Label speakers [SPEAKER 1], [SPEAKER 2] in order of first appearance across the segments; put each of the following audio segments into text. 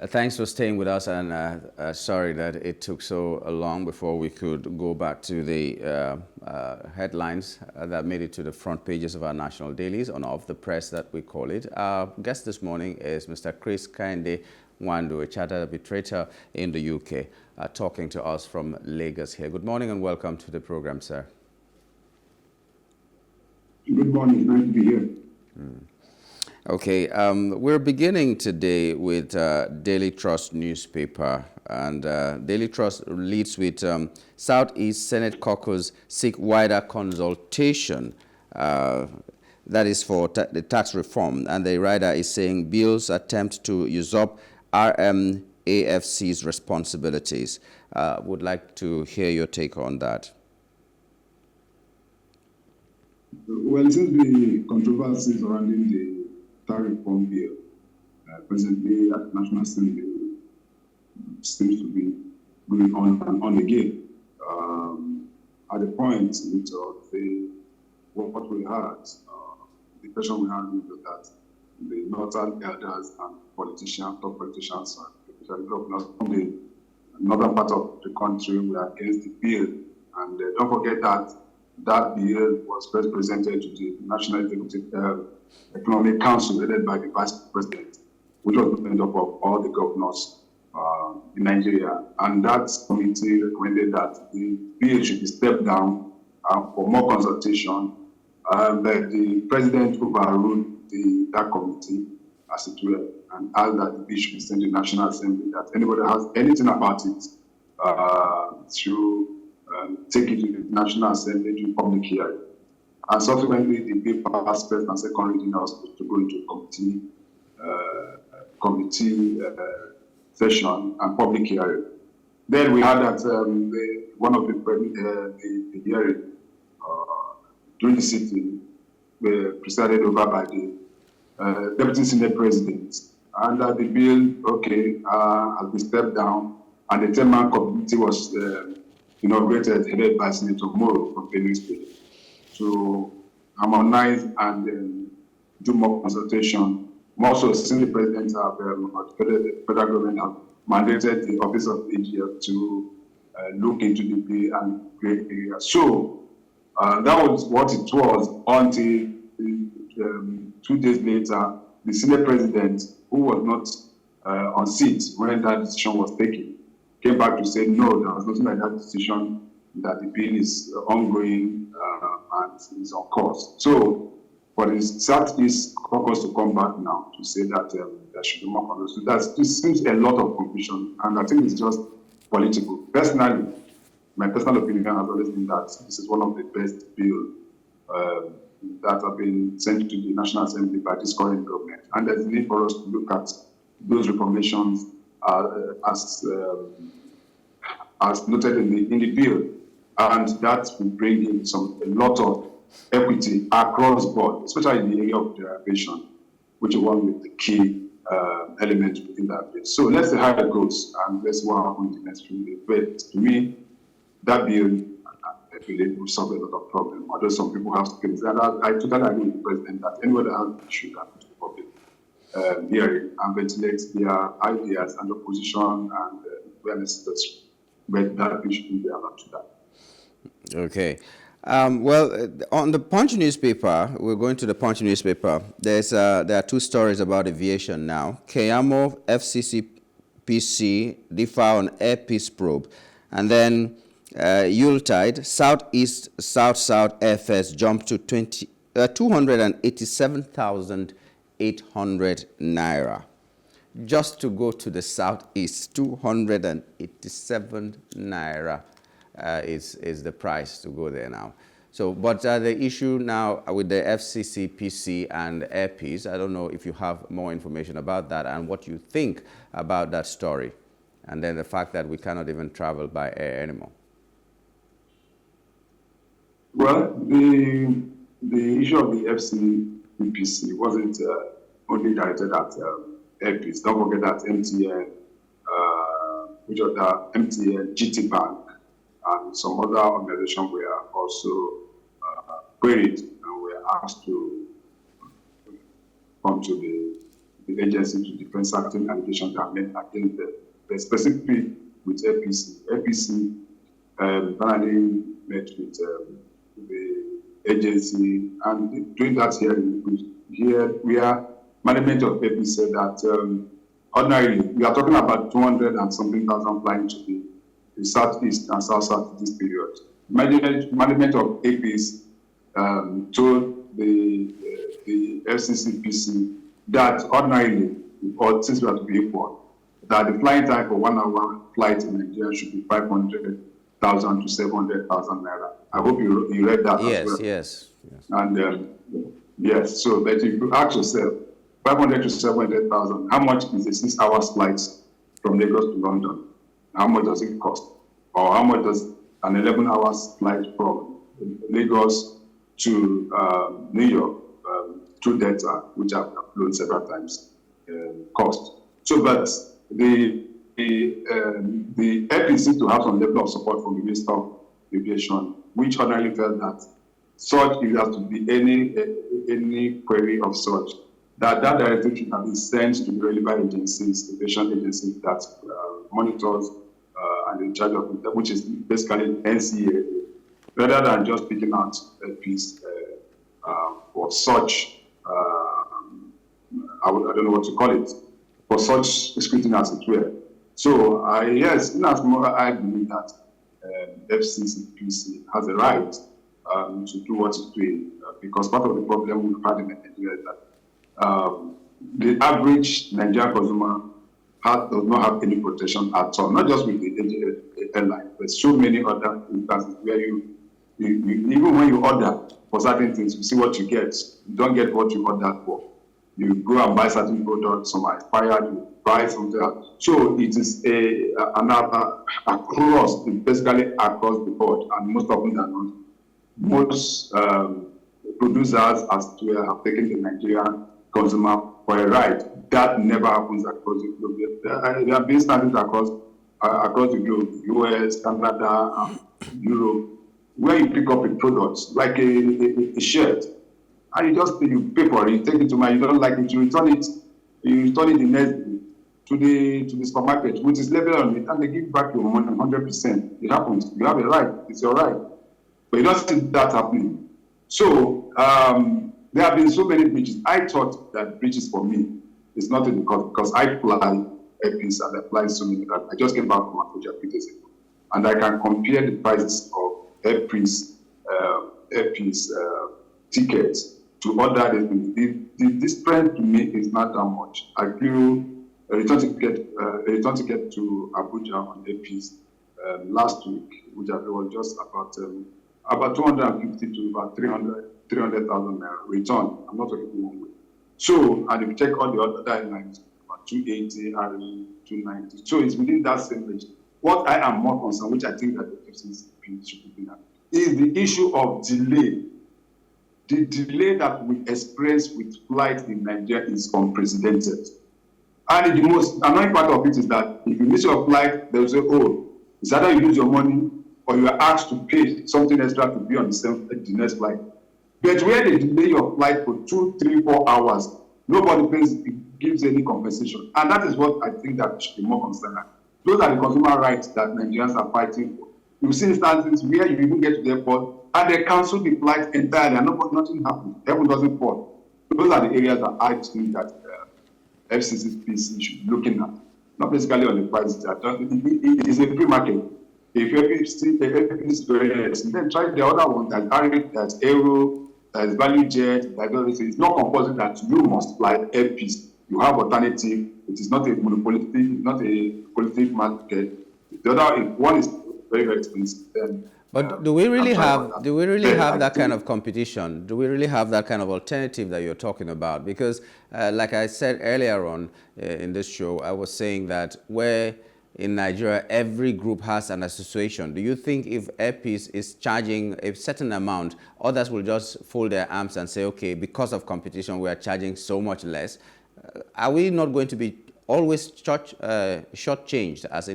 [SPEAKER 1] Thanks for staying with us, and sorry that it took so long before we could go back to the headlines that made it to the front pages of our national dailies, on Off the Press that we call it. Our guest this morning is Mr. Kehinde Nwandu, a chartered arbitrator in the UK, talking to us from Lagos here. Good morning and welcome to the program, sir.
[SPEAKER 2] Good morning, nice to be here.
[SPEAKER 1] Okay, we're beginning today with Daily Trust newspaper, and Daily Trust leads with Southeast Senate Caucus seek wider consultation. That is for the tax reform, and the writer is saying bills attempt to usurp RMAFC's responsibilities. Would like to hear your take on that.
[SPEAKER 2] Well, since the controversy surrounding the tax reform bill presently at the National Assembly seems to be going on and on again. At the point which what we had, the question we had was that the northern elders and politicians, top politicians, especially governors from the northern part of the country were against the bill. And don't forget that that bill was first presented to the National Executive Economic Council headed by the Vice President, which was made up of all the governors in Nigeria. And that committee recommended that the bill should be stepped down for more consultation. But the President overruled that committee, as it were, and asked that the bill should be sent to the National Assembly, that anybody has anything about it to take it to the National Assembly to public hearing. And subsequently, the bill passed first and second reading was supposed to go into committee session and public hearing. Then we had that one of the hearing during the sitting were presided over by the Deputy Senate President. And the bill, has been stepped down, and the 10-man committee was inaugurated, headed by Senator Moro from Benue State, to harmonize and do more consultation. More so, since the President have, the federal government have mandated the Office of AGF to look into the bill and create areas. So that was what it was until 2 days later, the Senate President, who was not on seat when that decision was taken, came back to say, no, there was nothing like that decision, that the bill is ongoing and is on course. So for the Southeast Caucus to come back now to say that there should be more control, so this seems a lot of confusion, and I think it's just political. Personally, my personal opinion has always been that this is one of the best bills that have been sent to the National Assembly by this current government. And there's a need for us to look at those reformations as noted in the bill, and that will bring in a lot of equity across board, especially in the area of derivation, which is one of the key elements within that bill. So let's see how it goes, and let's see what happens in the next few days. But to me, that bill, I believe, will solve a lot of problems. Although some people have skills, and I totally agree with the President that anybody has an issue that to the public hearing and ventilate their ideas and opposition and where necessary. But that we shouldn't be allowed to that.
[SPEAKER 1] Okay. Well, on the Punch newspaper, we're going to the Punch newspaper. There are two stories about aviation now. Keyamo FCCPC differ on Air Peace probe, and then Yuletide Southeast South airfares jumped to 287,800 naira. Just to go to the Southeast, 287 naira is the price to go there now. So, but the issue now with the FCCPC and Air Peace, I don't know if you have more information about that and what you think about that story, and then the fact that we cannot even travel by air anymore.
[SPEAKER 2] Well, the issue of the FCCPC wasn't only directed at Air Peace. Don't forget that MTN, MTN, GT Bank, and some other organizations were also queried and were asked to come to the agency to defend certain allegations that are made against them. But specifically with APC finally met with the agency, and during that hearing, where management of APC said that ordinarily, we are talking about 200 and something thousand flying to the southeast and south this period. Management of APC told the FCCPC that ordinarily, or since we have to be equal, that the flying time for 1 hour flight in Nigeria should be 500,000 to 700,000 naira. I hope you read that as well.
[SPEAKER 1] Yes.
[SPEAKER 2] And yes, so but if you ask yourself, 500 to 700,000, how much is a 6 hours flight from Lagos to London? How much does it cost? Or how much does an 11 hours flight from Lagos to New York through Delta, which I've flown several times, cost? So, but the FEC to have some level of support from the Minister of Aviation, which ordinarily felt that such, if there has to be any query of such, that directive should have been sent to the relevant agencies, aviation agencies that monitors and in charge of it, which is basically NCA, rather than just picking out a piece for such, I don't know what to call it, for such scrutiny as it were. So, yes, in as much I believe that FCCPC has a right to do what it's doing, because part of the problem we've had in Nigeria is that the average Nigerian consumer does not have any protection at all, not just with the airline, but so many other instances where you even when you order for certain things, you see what you get. You don't get what you ordered for. You go and buy certain products, some are expired, you buy something else. So it is across, basically across the board, and most of them are not. Most producers, as it were, have taken the Nigerian consumer for a ride. That never happens across the globe. There have been studies across the globe, US, Canada, Europe, where you pick up a product, like a shirt, and you pay for it, you take it to you don't like it, you return it the next day to the supermarket, which is labeled on it, and they give back your money 100%. It happens. You have a right. It's your right. But you don't see that happening. So there have been so many breaches. I thought that breaches for me is not because I fly airplanes and I fly so many that I just came back from Abuja a few days ago, and I can compare the prices of airplanes tickets to other. This trend to me is not that much. I flew a return ticket to Abuja on airplanes last week, which was just about 250 to about 300,000 naira return. I'm not talking one way. So, and if you check all the other airlines, about 280, 290. So it's within that same range. What I am more concerned, which I think that the FCC should be doing, is the issue of delay. The delay that we experience with flights in Nigeria is unprecedented. And the most annoying part of it is that if you miss your flight, they'll say, oh, it's either you lose your money or you are asked to pay something extra to be on the next flight. But where they delay your flight for 2, 3, 4 hours, nobody gives any compensation. And that is what I think that we should be more concerned at. Those are the consumer rights that Nigerians are fighting for. You see instances where you even get to the airport and they cancel the flight entirely and nothing happens. Heaven doesn't fall. Those are the areas that I think that FCCPC should be looking at. Not basically on the prices. It is a free market. If everything is very less, then try the other one that's Aero, that's Value Jet, that's everything. It's not compulsory that you must fly airpiece. You have alternative. It is not a monopolistic, not a politic market. The other one is very, very expensive.
[SPEAKER 1] But do we really have that kind of competition? Do we really have that kind of alternative that you're talking about? Because like I said earlier on in this show, I was saying that where in Nigeria every group has an association, do you think if Airpeace is charging a certain amount, others will just fold their arms and say, okay, because of competition, we are charging so much less? Are we not going to be always shortchanged as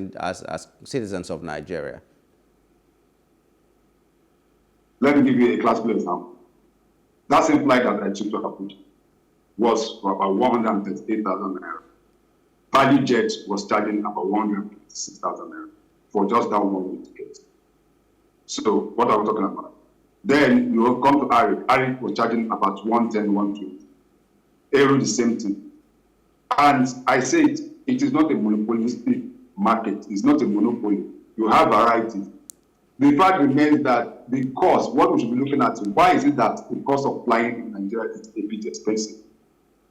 [SPEAKER 1] citizens of Nigeria?
[SPEAKER 2] Let me give you a classical example. That same flight that I took to Abuja. was for about 138,000 naira. Value Jet was charging about 156,000 naira for just that one-way ticket. So what are we talking about? Then you will come to Arik. Arik was charging about 110, 120. Aero, the same thing. And I say it is not a monopolistic market. It's not a monopoly. You have variety. The fact remains that the cost, what we should be looking at, why is it that the cost of flying in Nigeria is a bit expensive?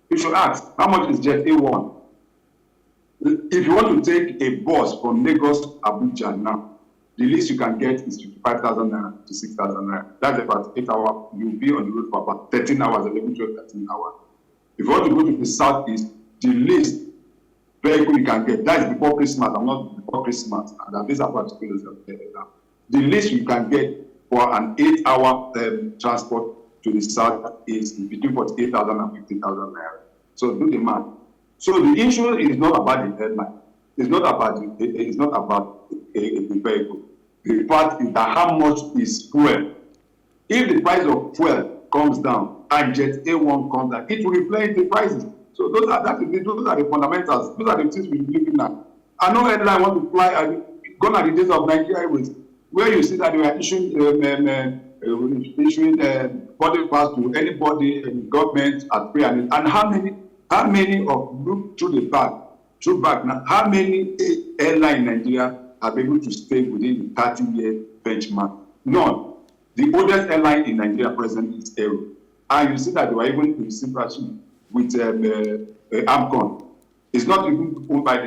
[SPEAKER 2] You should ask, how much is Jet A1? If you want to take a bus from Lagos, Abuja now, the least you can get is 55,000 naira to 6,000 naira. That's about 8 hours. You'll be on the road for about 13 hours, 11, 12, 13 hours. If you want to go to the southeast, the least vehicle you can get, that is before Christmas, I'm not before Christmas, and these are particulars now. The least you can get for an 8-hour transport to the south is between 48,000 and 50,000 naira. So do the math. So the issue is not about the airline. It's not about the vehicle. The part is that how much is fuel. If the price of fuel comes down and Jet A1 comes down, it will reflect the prices. So those are the fundamentals. Those are the things we're looking at. I know airline want to fly. Gone are the days of Nigeria Airways, where you see that they are issuing boarding pass to anybody in government at free. And how many of look through the back now, how many airlines in Nigeria are able to stay within the 30-year benchmark? None. The oldest airline in Nigeria present is Aero. And you see that they were even in sympathy with AMCON. It's not even owned by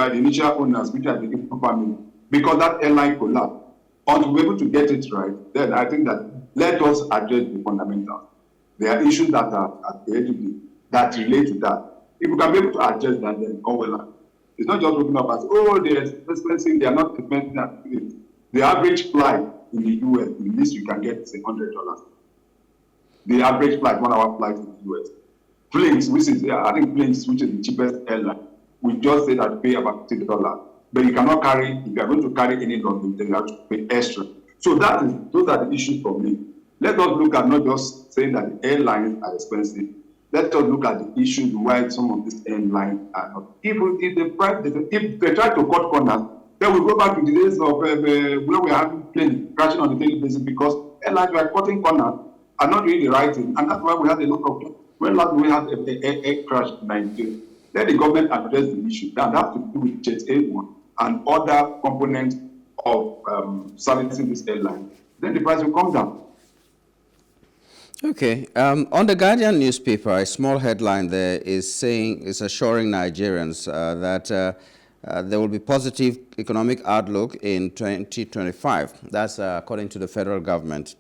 [SPEAKER 2] the initial owners, which are the Igbo family, because that airline collapsed. Until we're able to get it right, then I think that let us address the fundamentals. There are issues that are at the edge that relate to that. If we can be able to address that, then all well. It's not just looking up as, they're expensive, they are not expensive. The average flight in the US, the least you can get is $100. The average flight, 1 hour flight in the US. Planes, which is the cheapest airline, we just say that pay about $50. But you cannot carry, if you are going to carry any luggage, then you have to pay extra. So those are the issues for me. Let us look at not just saying that the airlines are expensive. Let us look at the issues why some of these airlines are not. If they try to cut corners, then we go back to the days of where we are having planes crashing on a daily basis because airlines were cutting corners and not doing the right thing. And that's why we had a lot of, when last we had a crash in Nigeria, let the government address the issue. That has to do with Jet A1 and other components of servicing this airline. Then the price will come down.
[SPEAKER 1] Okay. On the Guardian newspaper, a small headline there is assuring Nigerians that there will be positive economic outlook in 2025. That's according to the federal government.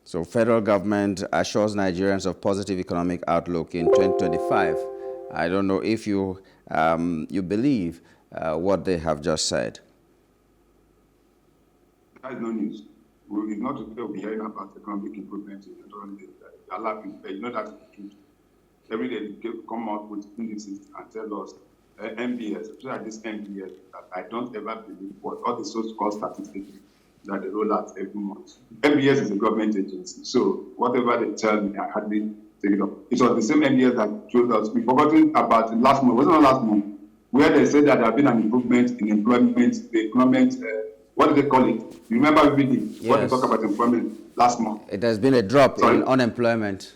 [SPEAKER 1] So federal government assures Nigerians of positive economic outlook in 2025. I don't know if you believe what they have just said.
[SPEAKER 2] That is no news. We will not be hearing about economic improvement in the you know that's the truth. Every day they come out with indices and tell us MBS, especially this MBS, that I don't ever believe what all the so-called statistics that they roll out every month. MBS is a government agency, so whatever they tell me, I hardly take it up. It was the same MBS that told us. We've forgotten about last month, wasn't it last month, where they said that there have been an improvement in employment, the employment, what do they call it? You remember really what they talk about employment last month?
[SPEAKER 1] It has been a drop in unemployment.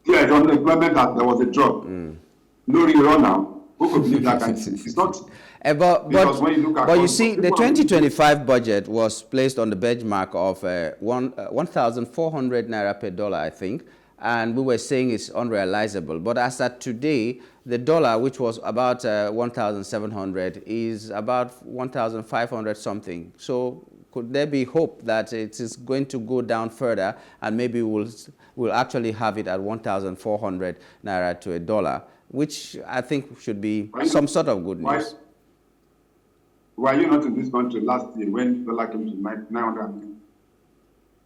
[SPEAKER 2] Yeah, on unemployment, there was a drop. No rerun now. Who could believe that kind of thing? It's not.
[SPEAKER 1] But you see, the 2025 budget was placed on the benchmark of 1,400 naira per dollar, I think. And we were saying it's unrealizable. But as at today, the dollar, which was about 1,700, is about 1,500 something. So could there be hope that it is going to go down further and maybe we'll actually have it at 1,400 naira to a dollar, which I think should be some sort of good news.
[SPEAKER 2] Were you not in this country last year when the dollar came to 900?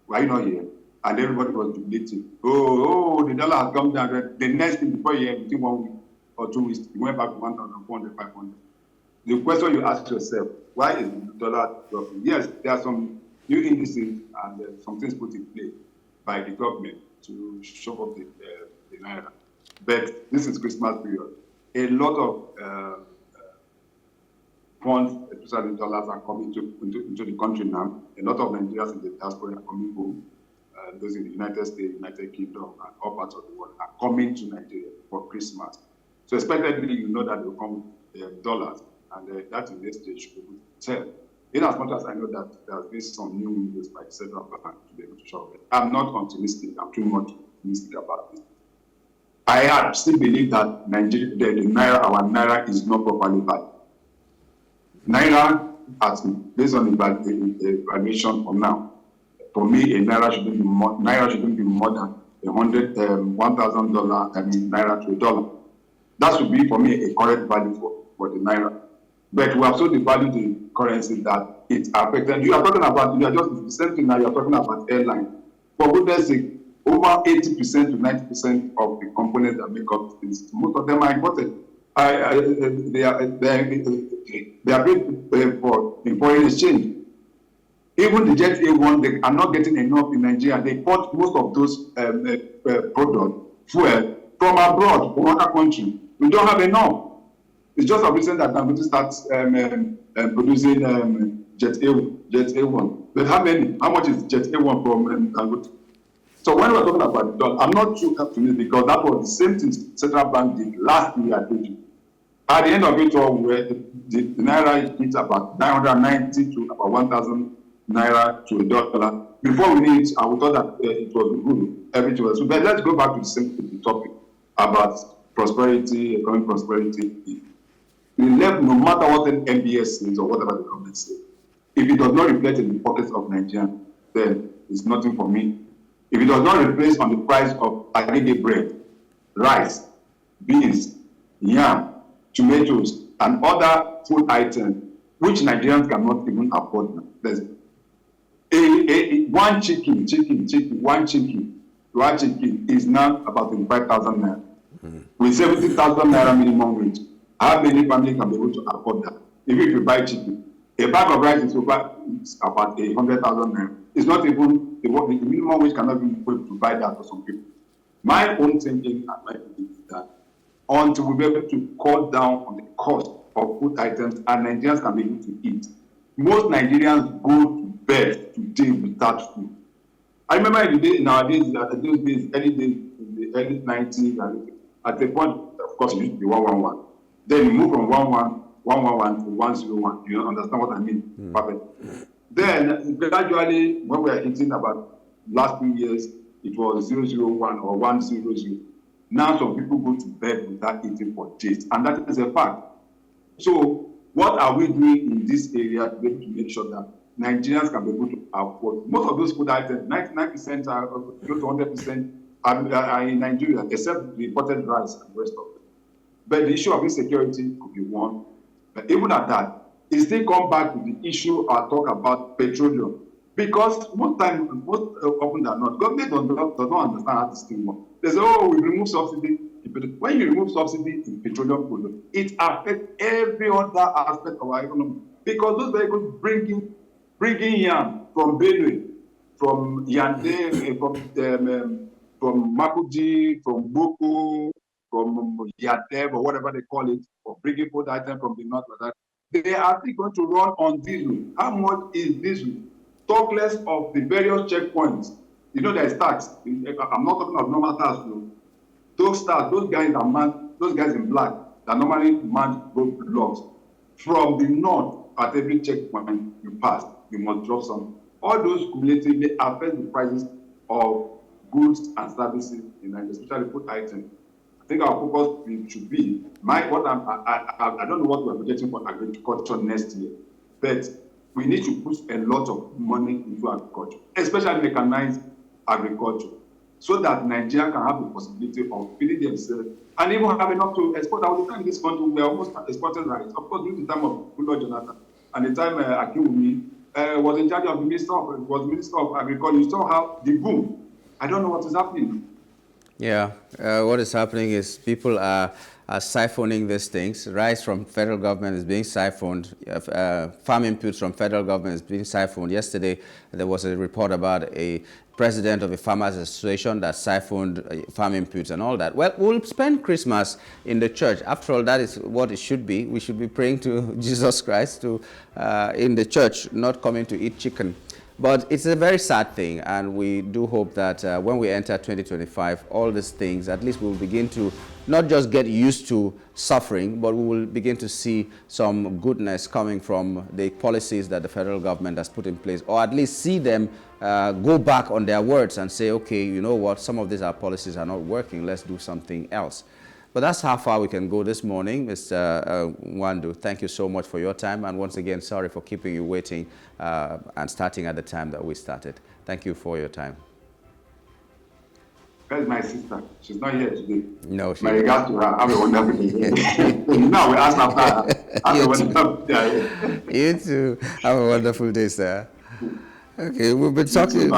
[SPEAKER 2] Were you not here? And everybody was debating. The dollar has come down. The next thing before you within 1 week or 2 weeks, it went back to 1,400, 500. The question you ask yourself, why is the dollar dropping? Yes, there are some new indices and some things put in place by the government to show up the the naira. But this is Christmas period. A lot of funds, especially dollars, are coming into the country now. A lot of Nigerians in the diaspora are coming home. Those in the United States, United Kingdom, and all parts of the world are coming to Nigeria for Christmas. So expectedly, you know that they will come dollars, and that in this stage should be able to tell. In as much as I know that there has been some new windows by several banks to be able to show it. I'm not optimistic. I'm too much optimistic about this. I still believe that Nigeria, the naira, our naira, is not properly valued. Naira, based on the valuation for now, for me, a naira shouldn't be more than $1,000 naira to a dollar. That should be for me a correct value for the naira. But we have so devalued the currency that it's affected. You are just the same thing now. You are talking about airline. For goodness sake, over 80% to 90% of the components that make up this, most of them are imported. They are paid for in foreign exchange. Even the Jet A1, they are not getting enough in Nigeria. They bought most of those products, fuel, from abroad, from other countries. We don't have enough. It's just a reason that Dangote starts producing Jet A1. But how much is Jet A1 from Dangote? So when we're talking about the dollar, I'm not too optimistic because that was the same thing Central Bank did last year, I told you. At the end of it all, the naira hit about 990 to about 1,000 naira to a dollar. Before we reached, I thought that it was good, everything was. But let's go back to the topic about prosperity, economic prosperity. No matter what the MBS says or whatever the government says, if it does not reflect in the pockets of Nigerians, then it's nothing for me. If it does not reflect on the price of agege bread, rice, beans, yam, tomatoes, and other food items, which Nigerians cannot even afford now. There's one chicken is now about 25,000 naira. With 70,000 naira minimum wage, how many families can be able to afford that? Even if you buy chicken, a bag of rice is about 100,000 naira. It's not even the minimum wage cannot be able to buy that for some people. My own thinking and my belief is that until we be able to cut down on the cost of food items and Nigerians can be able to eat, most Nigerians go to bed today without food. I remember those days, early days, in the early 90s, and at the point, of course, it used to be 111. Then we moved from 111 to 101. You understand what I mean? Perfect. Then gradually, when we are hitting about last 2 years, it was 001 or 100. Now some people go to bed without eating for days, and that is a fact. So what are we doing in this area to be able to make sure that Nigerians can be able to afford most of those food items? 99% are close to 100% are in Nigeria, except the imported rice and the rest of it. But the issue of insecurity could be one. But even at that, it still comes back to the issue I talk about petroleum. Because most often than not, government does not understand how this thing works. They say, oh, we remove subsidy. When you remove subsidy in petroleum products, it affects every other aspect of our economy. Because those vehicles bringing yam from Benue, from Yande, from Makuji, from Boko, from Yadeb, or whatever they call it, or bringing food items from the north, like that, they are still going to run on diesel. How much is diesel? Talk less of the various checkpoints. You know, there's tax. I'm not talking of normal tax. Those tax, those guys in black that normally man those blocks. From the north, at every checkpoint you pass, you must drop some. All those cumulatively affect the prices of goods and services in Nigeria, especially food items. I think our focus should be I don't know what we're projecting for agriculture next year, but we need to put a lot of money into agriculture, especially mechanized agriculture, so that Nigeria can have the possibility of feeding themselves and even have enough to export. I was in this country, we are almost exporting rice. Of course, during the time of Goodluck Jonathan and the time Akinwumi was in charge of the Minister of Agriculture, you saw how the boom. I don't know what is happening.
[SPEAKER 1] Yeah, what is happening is people are siphoning these things. Rice from federal government is being siphoned. Farm inputs from federal government is being siphoned. Yesterday, there was a report about a president of a farmers association that siphoned farm inputs and all that. Well, we'll spend Christmas in the church. After all, that is what it should be. We should be praying to Jesus Christ in the church, not coming to eat chicken. But it's a very sad thing, and we do hope that when we enter 2025, all these things, at least we'll begin to not just get used to suffering, but we will begin to see some goodness coming from the policies that the federal government has put in place, or at least see them go back on their words and say, okay, you know what, some of these policies are not working, let's do something else. But that's how far we can go this morning. Mr. Nwandu, thank you so much for your time. And once again, sorry for keeping you waiting and starting at the time that we started. Thank you for your time.
[SPEAKER 2] Where's my sister? She's not here today.
[SPEAKER 1] No, she
[SPEAKER 2] My regards to her. Have a wonderful day. Now we ask after her. Have a wonderful day.
[SPEAKER 1] You too. Have a wonderful day, sir. Okay, we'll be talking.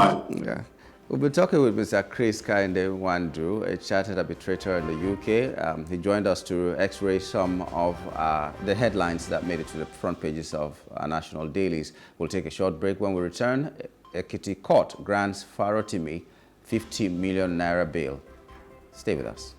[SPEAKER 1] Yeah. We'll be talking with Mr. Kehinde Nwandu, a chartered arbitrator in the UK. He joined us to x-ray some of the headlines that made it to the front pages of our national dailies. We'll take a short break. When we return, Ekiti Court grants Farotimi 50 million naira bail. Stay with us.